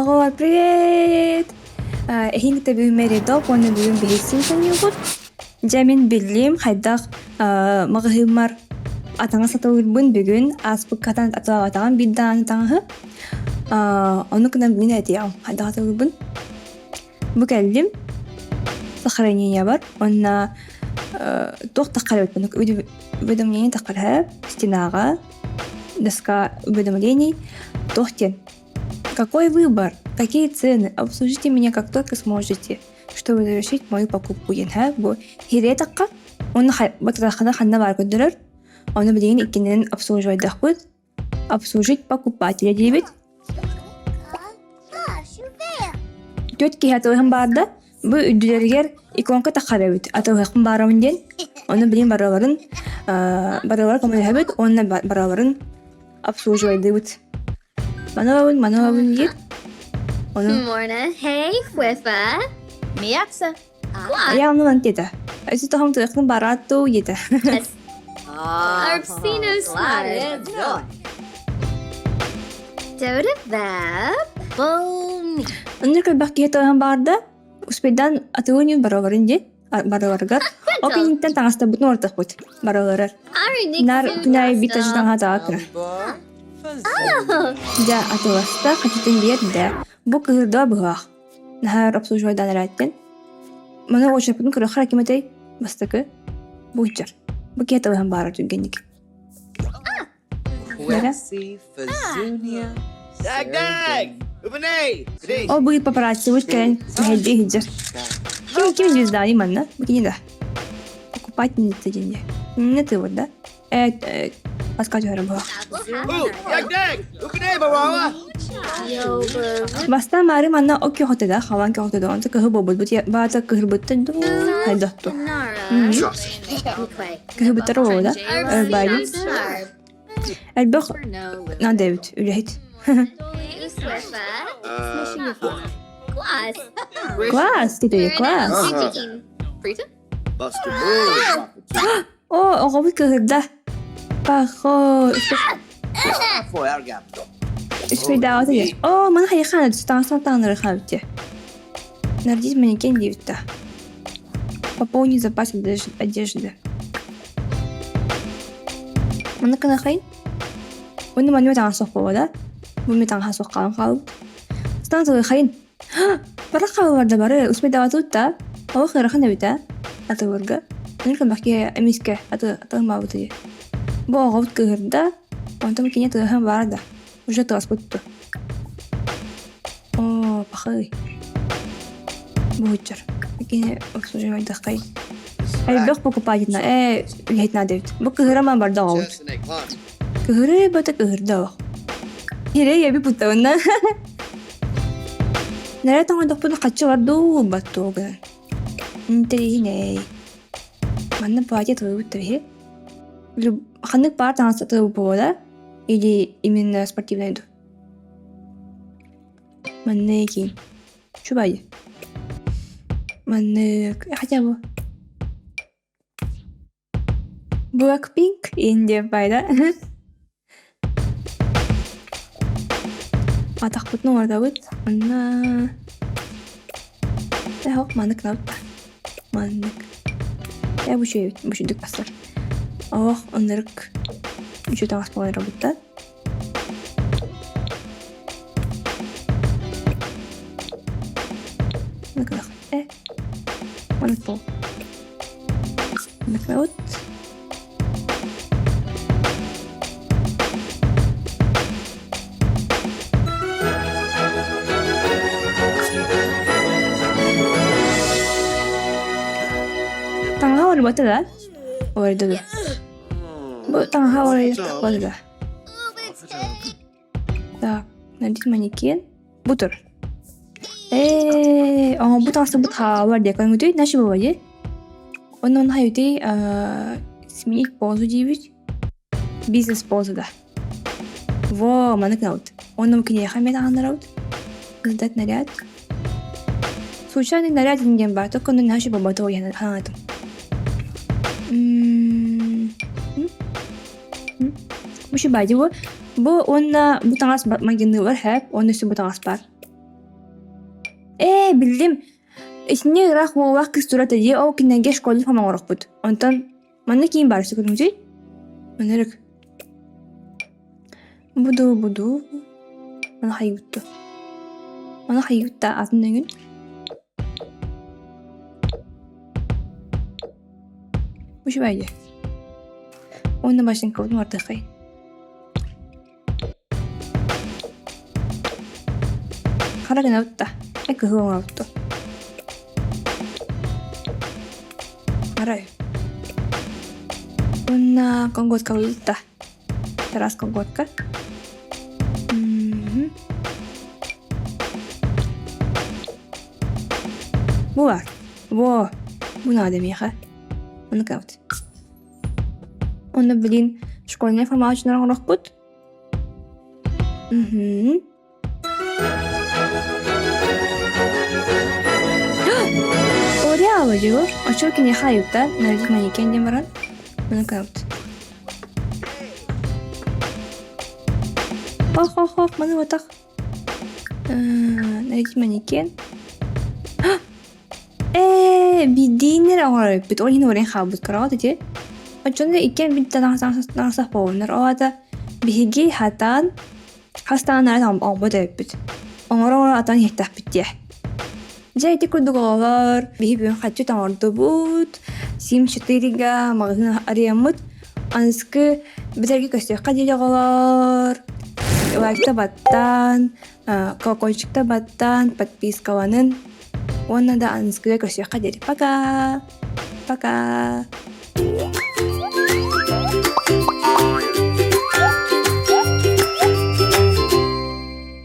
Ого, привет! Эхин табиу меридок, оны бүгін билексин санюгут. Жамин биллим, хайдах мағыхымар атаңа сатылырбын бүгін аспык катан атағатаған биддан таңы. Оны күнен мен әдияу, хайдах атылырбын. Бұл кәлдім, сохранение бар, онна тоқ таққар өтпін. Уведомление таққар стенаға, доска уведомлений, тоқтен. Какой выбор? Какие цены? Обслужите меня как только сможете, чтобы завершить мою покупку. Бу хиретакка, он батрахана ханна бар көдөрөр. Оны билген икенен обслуживайдах бут. Обслужить покупателя дебит. Төтки хатылган барда, бу үдүлергер иконка такарабыт. Атылган барамын ден. Оны билген бараларын коммуникабыт, оны бараларын обслуживайды бут. Манавын ет. Morna, hey, Whiffa. Miaksa. Я оннан теда. Эсэ тохом тохын баратту ета. Arpsino smart. Doda Vab. Boom. Оннер бакки тохын барда. Успедан атыгын бараларын де. Бараларгар. Окинтен таңаста бутун ортак бут. Бараларар. Нар күнай битаждан хатаакра. Да, атыласта хатитен биерде. Бу кыһырда быһаах. Нахар обслуживайдан эраттен. Мана очапытын кырахар акиматей бастакы буйчар. Бу кеталыхан баара түгенник. О, буй папарацци вышкален мэхэлдэ хиджар. Ким звезда иманна? Букини да. Покупательница деньги. Не ты вот, да? Паскать быһаах. Баста мари манна оки хотеда хаван ки хотеда онта кыһы бобут бут баата кыһырбыттан ду хайдатту. Кыһырбыттар ода байдын. Элбэх на дэвид үлэхит. Класс, тиде класс. О, оғабыт кыһырда. Пахо. Испейда отель. О, мана хайхана станционный хавте. Найдите манекен дивта. Пополни запас одежды. Мана кана хайн? Оны мана метан сохпо да? Бу метан хасоққан хау. Станционный хайн. Бара хау барда бары. Испейда отутта. О, хайрахана бита. Атавырга. Ныркан бахки эмиске атамабыты. Бу оғабыт кыһырда. Онтам кине тыһын барда. Уже таспытту. О, пахай. Буйчар. Кине обслуживать кай. Элбэх покупательна. Үлэхитна дэвит. Бу кыһыраман барда оғабыт. Кыһыры бата кыһырда. Хире яби путтавынна. Нара таңа докпуну качы барду баттуга. Интелигиней. Манна паатя тывыттыр хе. Ханнык бар таңа сатывы бода. Или именно спортивная еду. Маннеки. Чубай. Маннек. Хотя бы. Blackpink Индия пайда. Атақ бұтын орда бұд. Манна. Хоқ маннек наутта. Маннек. Бұшыдық басар. Оқ онырық. Еще там спокойно работать. Наконец. Он пол. Наконец. Таңға орбаты да? Орды да. Таңға орай болды да. Так, найдите манекен. Бутыр. Бұ таңсы бұт хавар де. Көлің өтей, наши бұл бәде? Оның хай өтей сменить позу дейбіт. Бизнес позу да. Во, манық наут. Оның кіне хамет ағандар аут. Сдать наряд. Случайный наряд енген бар. Только оның наши бұл бәді ойын ханатым. Муши бади бу онна бутаңас магины бар хәп, оны су бутаңас бар. Билдим. Исне ырах уолуах кыз турат эдии ол кинеге школы фаман орохпут. Онтон манна кийин барысы көрүмжүй. Манарык. Буду. Мана хайгутту. Мана хайгутта атын дөңүн. Ушу байде. Онна башын кылдым артыкай. Карагына утта. Эки хыуаңа утту. Арай. Онна конготка уютта. Тарас конготка. Bu var. Во. Bu надо меха. Оны каут. Оны билин школьная форма үчүн аргынакпыт. Орява жо. Очоки не хаюта, нарик манекен демаран. Оны каут. Ох, маны ватак. Нарик манекен. Бидинер агар бит олин орен хабут карат эти. Очонда икен бит танасах боунер ада биги хатан хастан арам обода бит. Оңора атан хитах бит. Жайти кудугар бибин хатчу тамарду бут. Сим 4га магазин ариямут. Анскы битерги көстөкка делегалар. Лайкта баттан, колокольчикта баттан, подпискаланын. Онна да анскыда көсөкка дери. Пока.